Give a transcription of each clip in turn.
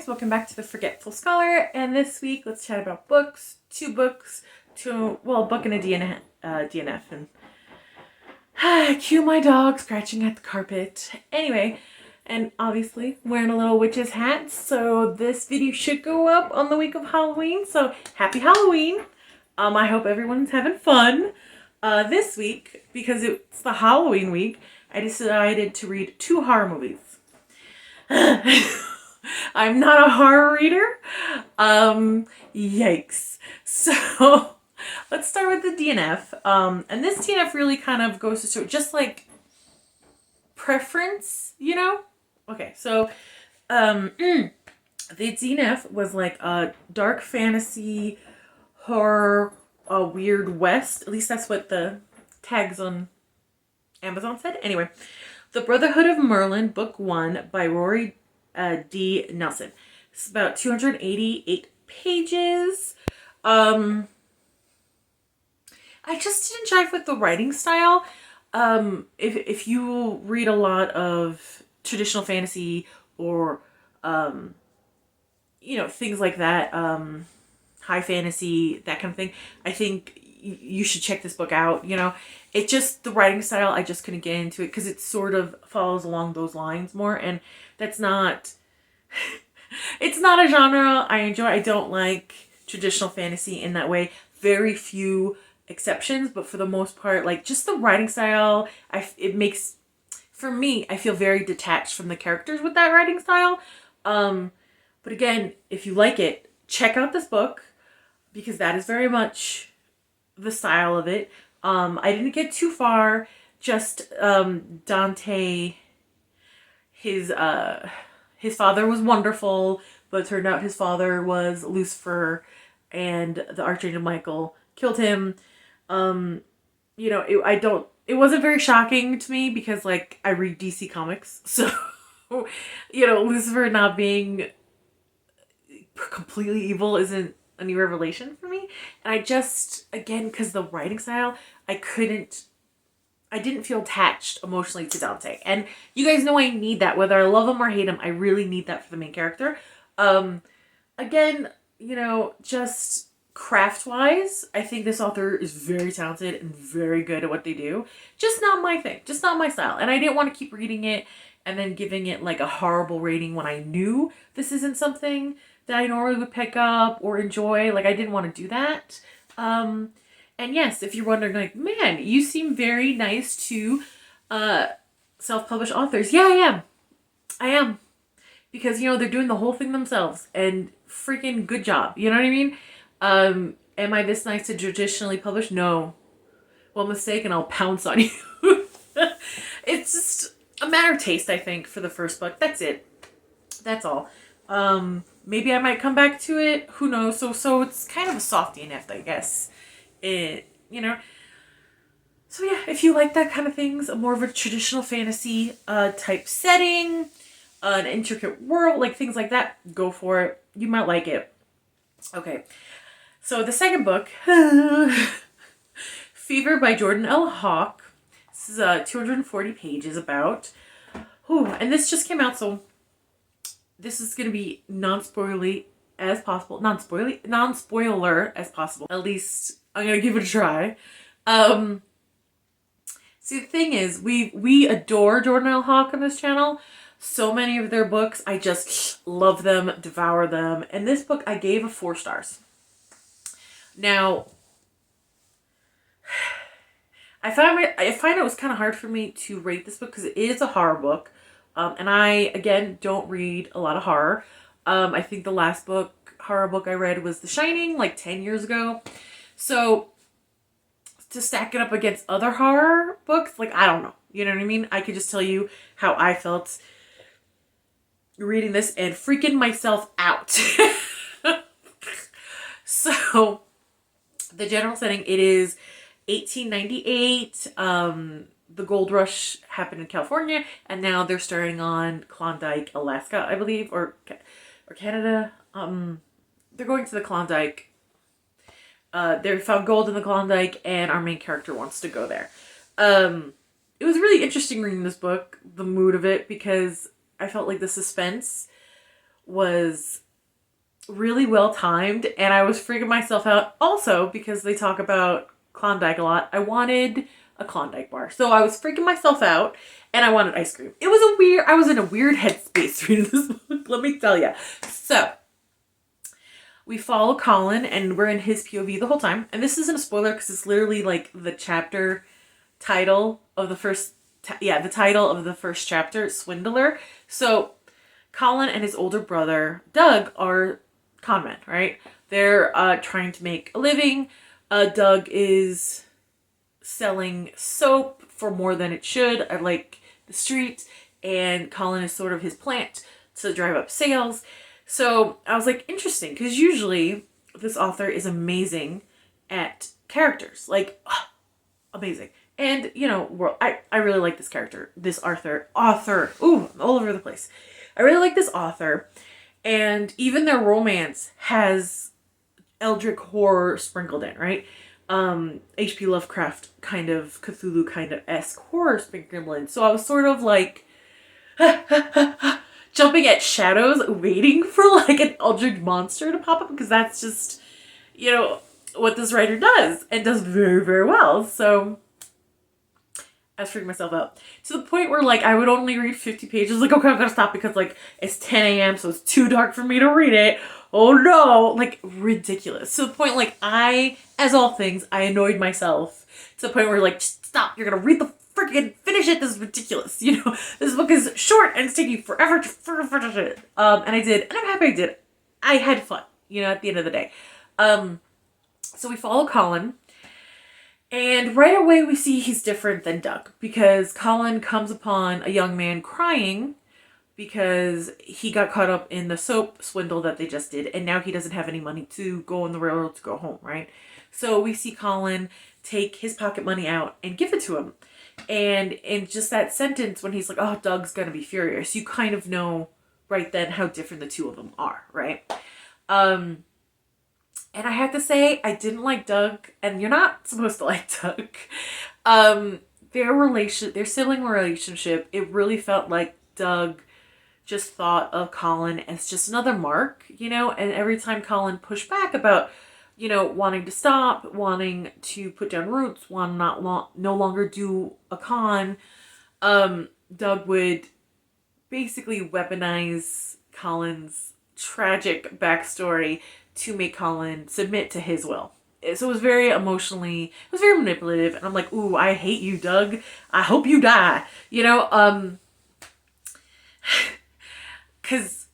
guys, welcome back to the Forgetful Scholar, and this week let's chat about books, a book and a DNF, and cue my dog scratching at the carpet. Anyway, and obviously wearing a little witch's hat, so this video should go up on the week of Halloween, so happy Halloween. I hope everyone's having fun. This week, because it's the Halloween week, I decided to read 2 horror movies. I'm not a horror reader. Yikes. So let's start with the DNF. And this DNF really kind of goes to sort of just like preference, you know? Okay, so the DNF was like a dark fantasy horror, weird west. At least that's what the tags on Amazon said. Anyway, The Brotherhood of Merlin, Book 1 by Rory D. Nelson. It's about 288 pages. I just didn't jive with the writing style. If you read a lot of traditional fantasy or, things like that, high fantasy, that kind of thing, I think you should check this book out. It just, the writing style, I just couldn't get into it because it sort of follows along those lines more, and that's not, it's not a genre I enjoy. I don't like traditional fantasy in that way. Very few exceptions, but for the most part, like, just the writing style, it makes, for me, I feel very detached from the characters with that writing style. But again, if you like it, check out this book, because that is very much the style of it. I didn't get too far, just Dante, his father was wonderful, but it turned out his father was Lucifer, and the Archangel Michael killed him. It wasn't very shocking to me because, like, I read DC Comics, so, Lucifer not being completely evil isn't a new revelation for me. And I just, again, because the writing style, I didn't feel attached emotionally to Dante. And you guys know I need that. Whether I love him or hate him, I really need that for the main character. Again, just craft-wise, I think this author is very talented and very good at what they do. Just not my thing. Just not my style. And I didn't want to keep reading it and then giving it like a horrible rating when I knew this isn't something that I normally would pick up or enjoy. Like, I didn't want to do that. And yes, if you're wondering, like, man, you seem very nice to self-published authors. Yeah, I am. Because, they're doing the whole thing themselves. And freaking good job. You know what I mean? Am I this nice to traditionally publish? No. Well, mistake, and I'll pounce on you. It's just a matter of taste, I think, for the first book. That's it. That's all. Maybe I might come back to it. Who knows? So it's kind of a soft DNF, I guess. So yeah, if you like that kind of things, more of a traditional fantasy type setting, an intricate world, like things like that, go for it. You might like it. Okay, so the second book, Fever by Jordan L. Hawk. This is 240 pages about. And this just came out, so this is going to be non-spoiler as possible. Non-spoiler as possible. At least I'm going to give it a try. See, the thing is, we adore Jordan L. Hawk on this channel. So many of their books, I just love them, devour them. And this book, I gave 4 stars. Now, I find it was kind of hard for me to rate this book because it is a horror book. And I, again, don't read a lot of horror. I think the last horror book I read was The Shining, like 10 years ago. So, to stack it up against other horror books, like, I don't know. You know what I mean? I could just tell you how I felt reading this and freaking myself out. So, the general setting, it is 1898. The gold rush happened in California, and now they're starting on Klondike, Alaska, I believe, or Canada. They're going to the Klondike. They found gold in the Klondike, and our main character wants to go there. It was really interesting reading this book, the mood of it, because I felt like the suspense was really well timed, and I was freaking myself out also because they talk about Klondike a lot. I wanted a Klondike bar. So I was freaking myself out and I wanted ice cream. I was in a weird headspace reading this book, let me tell you. So we follow Colin and we're in his POV the whole time. And this isn't a spoiler because it's literally like the chapter title of the the title of the first chapter, Swindler. So Colin and his older brother, Doug, are con men, right? They're trying to make a living. Doug is selling soap for more than it should at like the street, and Colin is sort of his plant to drive up sales. So I was like, interesting, because usually this author is amazing at characters, like amazing. And you know, I really like this character, this author. Ooh, I'm all over the place. I really like this author, and even their romance has eldritch horror sprinkled in, right? H.P. Lovecraft kind of Cthulhu kind of esque horror sprinkled in. So I was sort of like jumping at shadows, waiting for like an eldritch monster to pop up, because that's just, you know, what this writer does, and does very, very well. So I was freaking myself out to the point where like I would only read 50 pages. Like, okay, I'm gonna stop because like it's 10 a.m. so it's too dark for me to read it. Oh no, like ridiculous. To the point like as all things, I annoyed myself to the point where like, stop, you're gonna read the freaking finish it. This is ridiculous. You know, this book is short and it's taking forever to finish it. And I did, and I'm happy I did. I had fun, you know, at the end of the day. So we follow Colin. And right away we see he's different than Doug, because Colin comes upon a young man crying because he got caught up in the soap swindle that they just did, and now he doesn't have any money to go on the railroad to go home, right? So we see Colin take his pocket money out and give it to him. And in just that sentence when he's like, oh, Doug's gonna be furious, you kind of know right then how different the two of them are, right? And I have to say, I didn't like Doug, and you're not supposed to like Doug. Their sibling relationship, it really felt like Doug just thought of Colin as just another Mark, you know, and every time Colin pushed back about, you know, wanting to stop, wanting to put down roots, no longer do a con, Doug would basically weaponize Colin's tragic backstory to make Colin submit to his will. So it was very manipulative, and I'm like, ooh, I hate you, Doug. I hope you die. You know, because,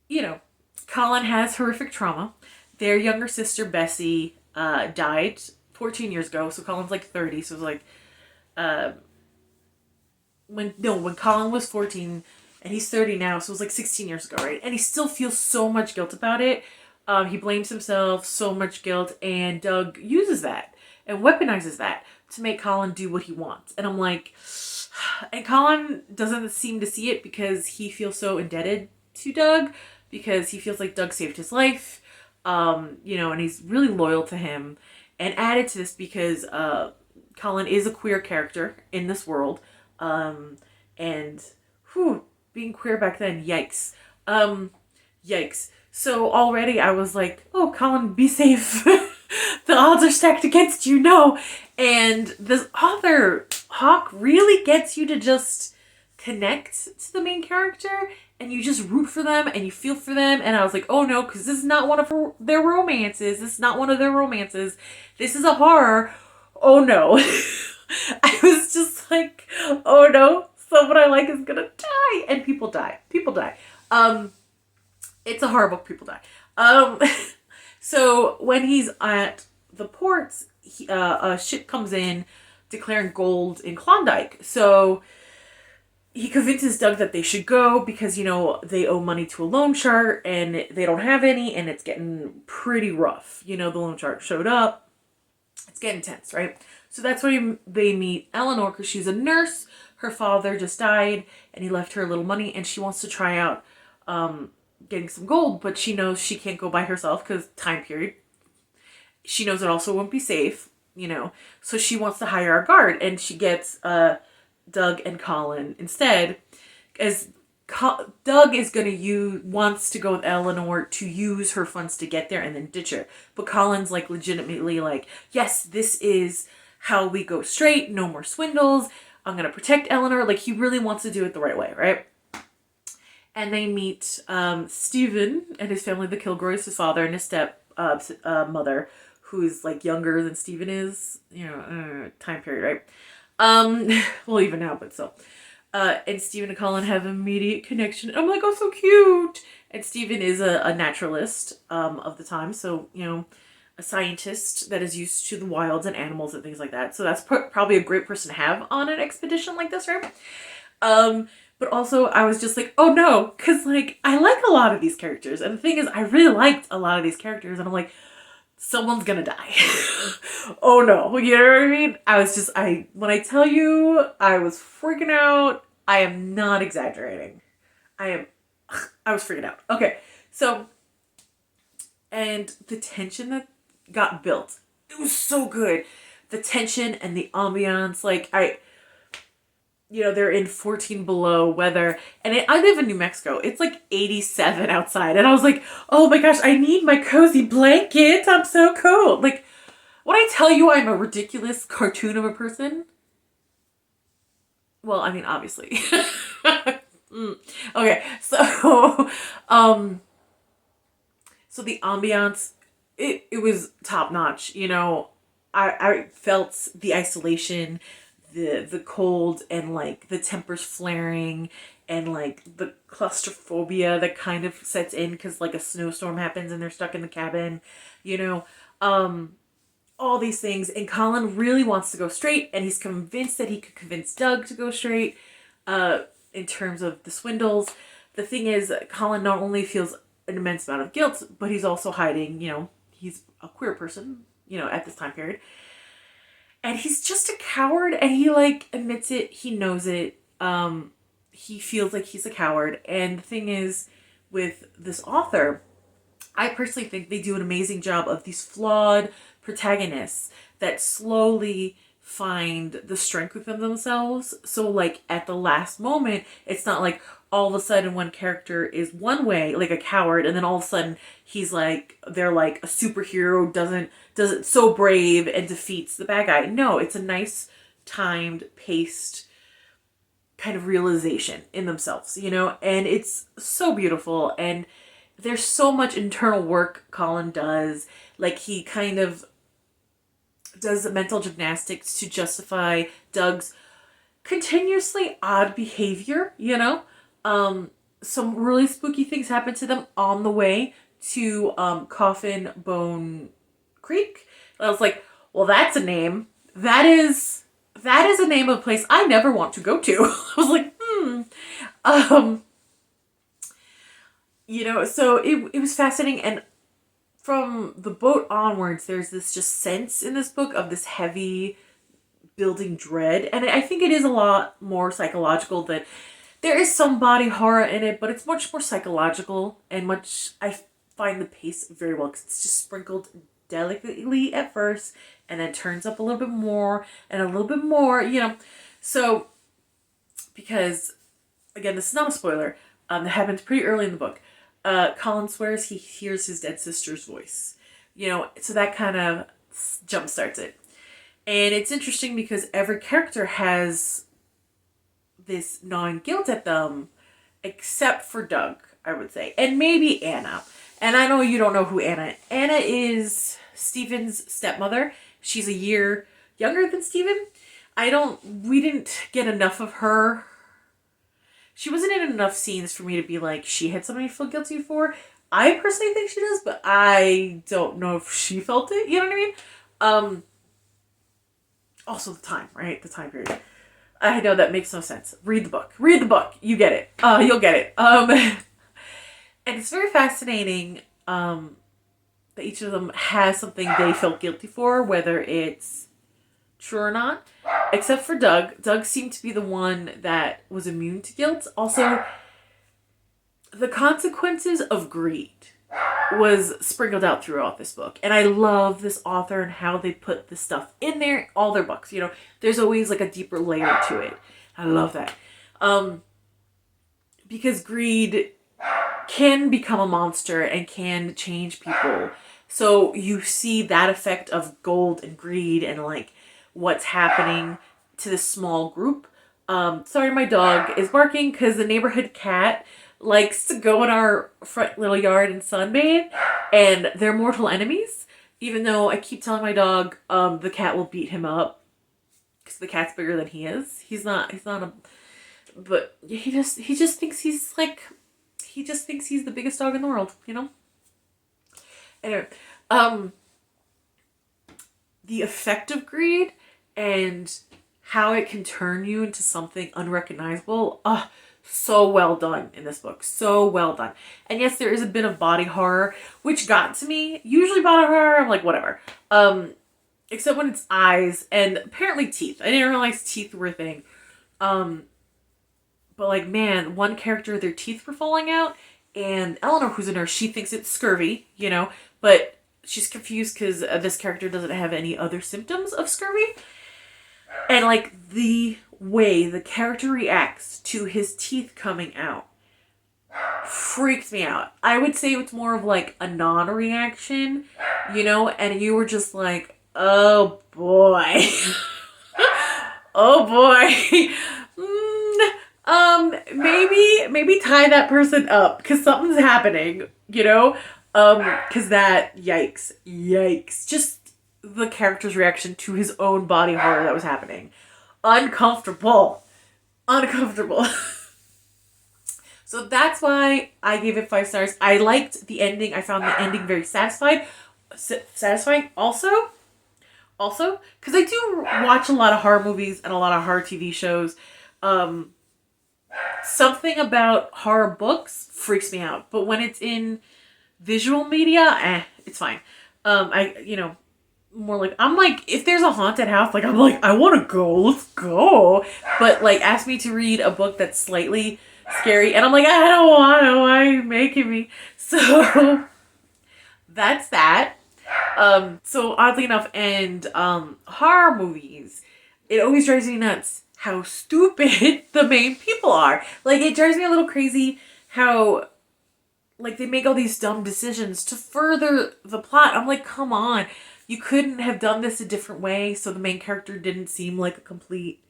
you know, Colin has horrific trauma. Their younger sister, Bessie, died 14 years ago, so Colin's like 30, so it was like, when Colin was 14, and he's 30 now, so it was like 16 years ago, right? And he still feels so much guilt about it. He blames himself, so much guilt, and Doug uses that and weaponizes that to make Colin do what he wants. And I'm like, and Colin doesn't seem to see it because he feels so indebted to Doug, because he feels like Doug saved his life, you know, and he's really loyal to him. And added to this because Colin is a queer character in this world, and being queer back then, yikes. Yikes. So already I was like, oh, Colin, be safe. The odds are stacked against you, no. And this author, Hawk, really gets you to just connect to the main character, and you just root for them and you feel for them. And I was like, oh no, because this is not one of their romances. This is not one of their romances. This is a horror. Oh no. I was just like, oh no, someone I like is gonna die. And people die. People die. It's a horror book. People die. So when he's at the ports, a ship comes in declaring gold in Klondike. So he convinces Doug that they should go because, you know, they owe money to a loan shark and they don't have any, and it's getting pretty rough. You know, the loan shark showed up. It's getting tense, right? So that's where they meet Eleanor, because she's a nurse. Her father just died and he left her a little money, and she wants to try out getting some gold, but she knows she can't go by herself because time period. She knows it also won't be safe, you know, so she wants to hire a guard, and she gets Doug and Colin instead, as Doug is wants to go with Eleanor to use her funds to get there and then ditch her. But Colin's like legitimately like, yes, this is how we go straight. No more swindles. I'm going to protect Eleanor. Like, he really wants to do it the right way, right? And they meet Stephen and his family, the Kilgroys, his father, and his step mother, who's like younger than Stephen is, time period, right? Well, even now, but still. And Stephen and Colin have an immediate connection. I'm like, oh, so cute. And Stephen is a naturalist of the time, so, a scientist that is used to the wilds and animals and things like that. So that's probably a great person to have on an expedition like this, right? But also I was just like, oh no, because like I like a lot of these characters. And the thing is, I really liked a lot of these characters. And I'm like, someone's gonna die. Oh no, you know what I mean? When I tell you I was freaking out, I am not exaggerating. I was freaking out. Okay, so, and the tension that got built, it was so good. The tension and the ambiance, like they're in 14 below weather, and I live in New Mexico. It's like 87 outside, and I was like, oh my gosh, I need my cozy blanket. I'm so cold. Like, when I tell you I'm a ridiculous cartoon of a person, well, I mean, obviously. Okay, so, so the ambiance, it was top notch. I felt the isolation, the cold, and like the tempers flaring, and like the claustrophobia that kind of sets in because like a snowstorm happens and they're stuck in the cabin, all these things. And Colin really wants to go straight, and he's convinced that he could convince Doug to go straight in terms of the swindles. The thing is, Colin not only feels an immense amount of guilt, but he's also hiding, he's a queer person, at this time period. And he's just a coward, and he like admits it. He knows it. He feels like he's a coward. And the thing is, with this author, I personally think they do an amazing job of these flawed protagonists that slowly find the strength within themselves. So like at the last moment, it's not like all of a sudden one character is one way, like a coward, and then all of a sudden they're like a superhero, does it so brave and defeats the bad guy. No, it's a nice timed, paced kind of realization in themselves, and it's so beautiful. And there's so much internal work Colin does. Like, he kind of does mental gymnastics to justify Doug's continuously odd behavior, some really spooky things happen to them on the way to Coffin Bone Creek. And I was like, well, that's a name. That is a name of a place I never want to go to. I was like, so it was fascinating. And from the boat onwards, there's this just sense in this book of this heavy building dread. And I think it is a lot more psychological than, there is some body horror in it, but it's much more psychological, and I find the pace very well, because it's just sprinkled delicately at first, and then turns up a little bit more, and a little bit more, So, because, again, this is not a spoiler, it happens pretty early in the book. Colin swears he hears his dead sister's voice, so that kind of jumpstarts it. And it's interesting because every character has this gnawing guilt at them, except for Doug, I would say. And maybe Anna. And I know you don't know who Anna is. Anna is Stephen's stepmother. She's a year younger than Stephen. We didn't get enough of her. She wasn't in enough scenes for me to be like, she had something to feel guilty for. I personally think she does, but I don't know if she felt it. You know what I mean? Also the time, right? The time period. I know that makes no sense. Read the book. Read the book. You get it. You'll get it. And it's very fascinating that each of them has something they felt guilty for, whether it's true or not. Except for Doug. Doug seemed to be the one that was immune to guilt. Also, the consequences of greed was sprinkled out throughout this book. And I love this author and how they put this stuff in there, all their books. There's always like a deeper layer to it. I love that. because greed can become a monster and can change people. So you see that effect of gold and greed and like what's happening to this small group. Sorry, my dog is barking because the neighborhood cat likes to go in our front little yard and sunbathe, and they're mortal enemies. Even though I keep telling my dog, the cat will beat him up because the cat's bigger than he is. He's not a, but he just thinks he's like, he just thinks he's the biggest dog in the world, you know? Anyway, the effect of greed and how it can turn you into something unrecognizable. So well done in this book. So well done. And yes, there is a bit of body horror, which got to me. Usually body horror, I'm like, whatever. Except when it's eyes and apparently teeth. I didn't realize teeth were a thing. But like, man, one character, their teeth were falling out. And Eleanor, who's a nurse, she thinks it's scurvy, you know. But she's confused because this character doesn't have any other symptoms of scurvy. And like the way the character reacts to his teeth coming out freaks me out. I would say it's more of like a non-reaction, you know, and you were just like, oh boy. Oh boy. Maybe tie that person up because something's happening, you know? Because that, yikes. Just the character's reaction to his own body horror that was happening. Uncomfortable. So that's why I gave it 5 stars. I liked the ending. I found the ending very satisfying. Also, because I do watch a lot of horror movies and a lot of horror TV shows. Something about horror books freaks me out. But when it's in visual media, it's fine. More like, I'm like, if there's a haunted house, like, I'm like, I want to go, let's go. But like, ask me to read a book that's slightly scary, and I'm like, I don't want to, why are you making me? So that's that. So oddly enough, and horror movies, it always drives me nuts how stupid the main people are. Like, it drives me a little crazy how like they make all these dumb decisions to further the plot. I'm like, come on. You couldn't have done this a different way so the main character didn't seem like a complete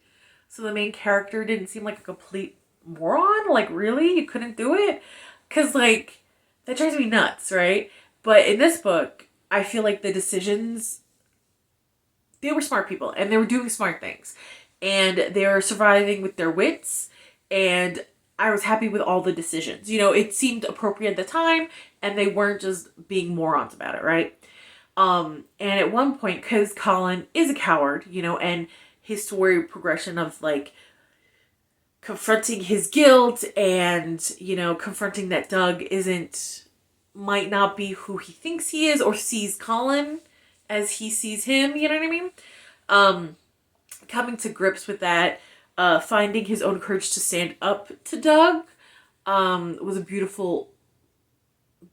moron? Like, really? You couldn't do it? Because, like, that drives me nuts, right? But in this book, I feel like the decisions, they were smart people and they were doing smart things. And they were surviving with their wits, and I was happy with all the decisions. You know, it seemed appropriate at the time, and they weren't just being morons about it, right? And at one point, because Colin is a coward, you know, and his story progression of like confronting his guilt and, you know, confronting that Doug might not be who he thinks he is or sees Colin as he sees him, you know what I mean? Coming to grips with that, finding his own courage to stand up to Doug, was a beautiful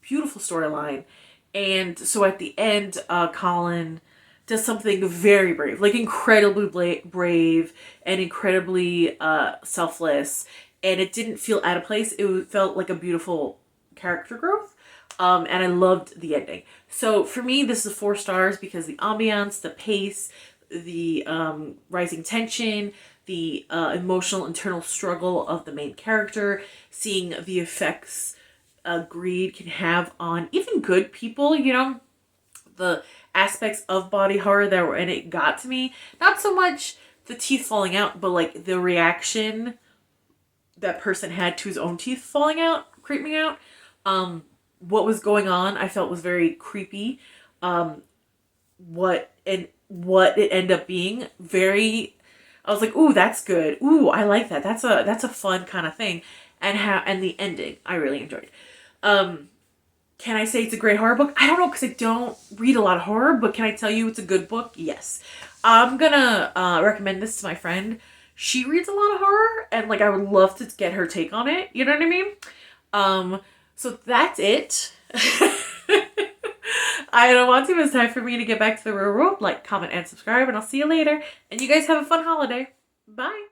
storyline. And so at the end, Colin does something very brave, like incredibly brave and incredibly selfless. And it didn't feel out of place. It felt like a beautiful character growth. And I loved the ending. So for me, this is 4 stars because the ambiance, the pace, the rising tension, the emotional internal struggle of the main character, seeing the effects greed can have on even good people, you know, the aspects of body horror that were in it got to me. Not so much the teeth falling out, but like the reaction that person had to his own teeth falling out creeped me out. What was going on I felt was very creepy. What it ended up being very, I was like, ooh, that's good. Ooh, I like that. That's a fun kind of thing. And the ending I really enjoyed. Can I say it's a great horror book? I don't know, because I don't read a lot of horror, but can I tell you it's a good book? Yes. I'm gonna recommend this to my friend. She reads a lot of horror, and like I would love to get her take on it. You know what I mean? So that's it. I don't want to. It's time for me to get back to the real world. Like, comment, and subscribe, and I'll see you later. And you guys have a fun holiday. Bye.